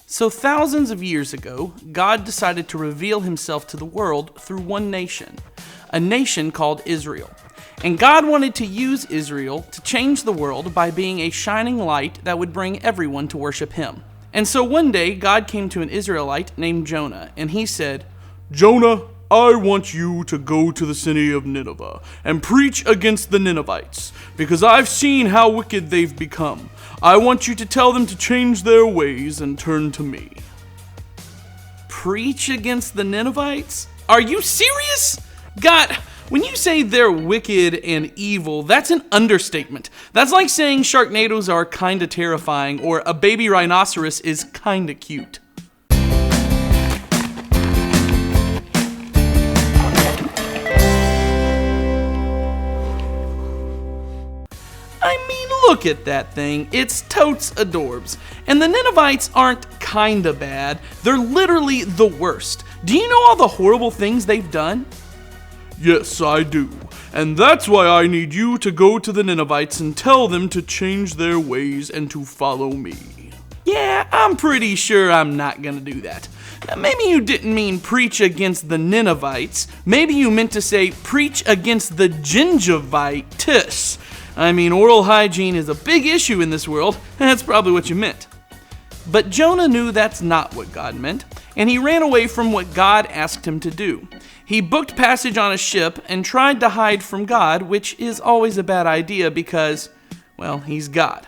So thousands of years ago, God decided to reveal himself to the world through one nation, a nation called Israel. And God wanted to use Israel to change the world by being a shining light that would bring everyone to worship him. And so one day, God came to an Israelite named Jonah, and he said, "Jonah, I want you to go to the city of Nineveh and preach against the Ninevites, because I've seen how wicked they've become. I want you to tell them to change their ways and turn to me." Preach against the Ninevites? Are you serious? God, when you say they're wicked and evil, that's an understatement. That's like saying Sharknadoes are kinda terrifying or a baby rhinoceros is kinda cute. Look at that thing, it's totes adorbs. And the Ninevites aren't kinda bad, they're literally the worst. Do you know all the horrible things they've done? Yes, I do. And that's why I need you to go to the Ninevites and tell them to change their ways and to follow me. Yeah, I'm pretty sure I'm not gonna do that. Maybe you didn't mean preach against the Ninevites. Maybe you meant to say preach against the gingivitis. I mean, oral hygiene is a big issue in this world, and that's probably what you meant. But Jonah knew that's not what God meant, and he ran away from what God asked him to do. He booked passage on a ship and tried to hide from God, which is always a bad idea because, well, he's God.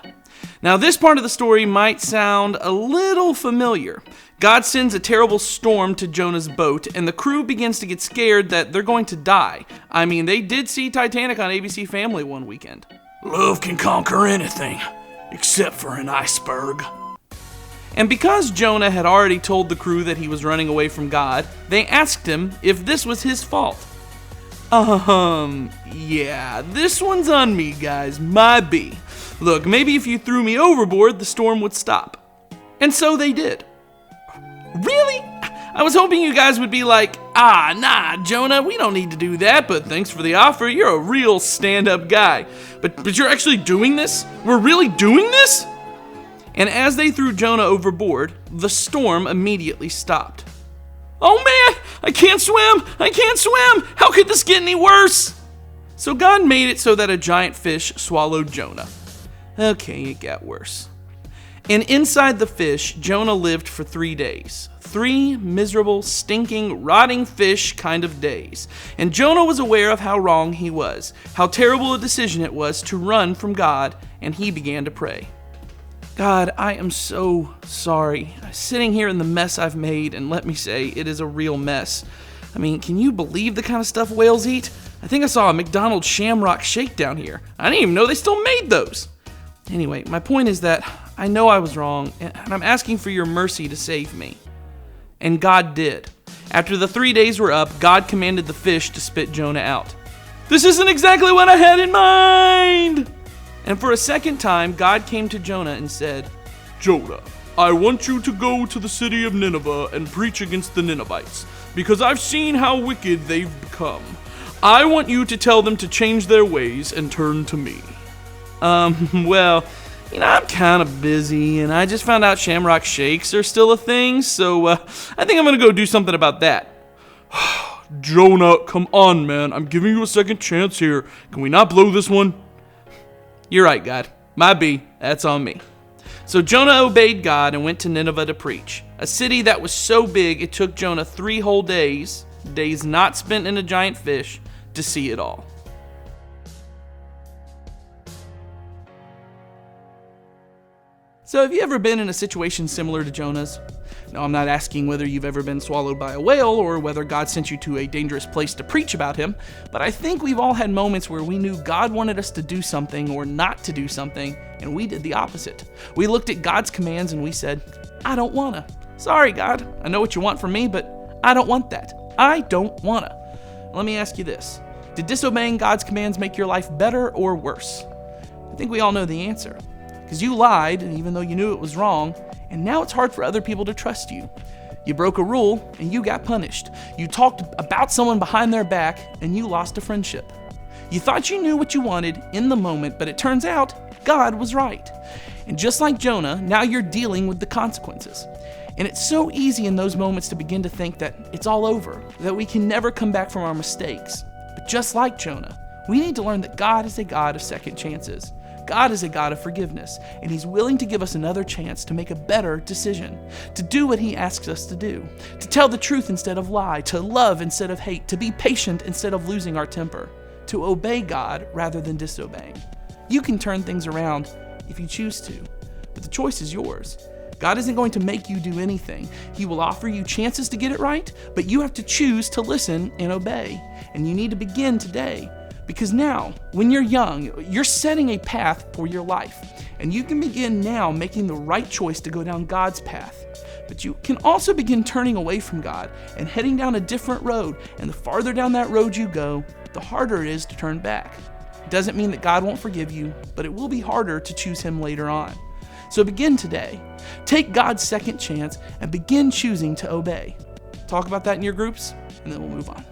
Now, this part of the story might sound a little familiar. God sends a terrible storm to Jonah's boat, and the crew begins to get scared that they're going to die. I mean, they did see Titanic on ABC Family one weekend. Love can conquer anything, except for an iceberg. And because Jonah had already told the crew that he was running away from God, they asked him if this was his fault. Yeah, this one's on me, guys, my B. Look, maybe if you threw me overboard, the storm would stop. And so they did. Really? I was hoping you guys would be like, nah, Jonah, we don't need to do that, but thanks for the offer, you're a real stand-up guy. But you're actually doing this? We're really doing this? And as they threw Jonah overboard, the storm immediately stopped. Oh man, I can't swim! How could this get any worse? So God made it so that a giant fish swallowed Jonah. Okay, it got worse. And inside the fish, Jonah lived for 3 days. 3 miserable, stinking, rotting fish kind of days. And Jonah was aware of how wrong he was, how terrible a decision it was to run from God, and he began to pray. God, I am so sorry. Sitting here in the mess I've made, and let me say, it is a real mess. I mean, can you believe the kind of stuff whales eat? I think I saw a McDonald's Shamrock Shake down here. I didn't even know they still made those. Anyway, my point is that I know I was wrong, and I'm asking for your mercy to save me. And God did. After the 3 days were up, God commanded the fish to spit Jonah out. This isn't exactly what I had in mind! And for a second time, God came to Jonah and said, Jonah, I want you to go to the city of Nineveh and preach against the Ninevites, because I've seen how wicked they've become. I want you to tell them to change their ways and turn to me. Well, I'm kind of busy, and I just found out Shamrock Shakes are still a thing, so I think I'm going to go do something about that. Jonah, come on, man. I'm giving you a second chance here. Can we not blow this one? You're right, God. My B. That's on me. So Jonah obeyed God and went to Nineveh to preach, a city that was so big it took Jonah 3 whole days not spent in a giant fish, to see it all. So have you ever been in a situation similar to Jonah's? No, I'm not asking whether you've ever been swallowed by a whale or whether God sent you to a dangerous place to preach about him, but I think we've all had moments where we knew God wanted us to do something or not to do something, and we did the opposite. We looked at God's commands and we said, I don't wanna. Sorry, God, I know what you want from me, but I don't want that. I don't wanna. Let me ask you this. Did disobeying God's commands make your life better or worse? I think we all know the answer. Because you lied, even though you knew it was wrong, and now it's hard for other people to trust you. You broke a rule, and you got punished. You talked about someone behind their back, and you lost a friendship. You thought you knew what you wanted in the moment, but it turns out God was right. And just like Jonah, now you're dealing with the consequences. And it's so easy in those moments to begin to think that it's all over, that we can never come back from our mistakes. But just like Jonah, we need to learn that God is a God of second chances. God is a God of forgiveness, and He's willing to give us another chance to make a better decision, to do what He asks us to do, to tell the truth instead of lie, to love instead of hate, to be patient instead of losing our temper, to obey God rather than disobeying. You can turn things around if you choose to, but the choice is yours. God isn't going to make you do anything. He will offer you chances to get it right, but you have to choose to listen and obey, and you need to begin today. Because now, when you're young, you're setting a path for your life, and you can begin now making the right choice to go down God's path. But you can also begin turning away from God and heading down a different road, and the farther down that road you go, the harder it is to turn back. It doesn't mean that God won't forgive you, but it will be harder to choose Him later on. So begin today. Take God's second chance and begin choosing to obey. Talk about that in your groups, and then we'll move on.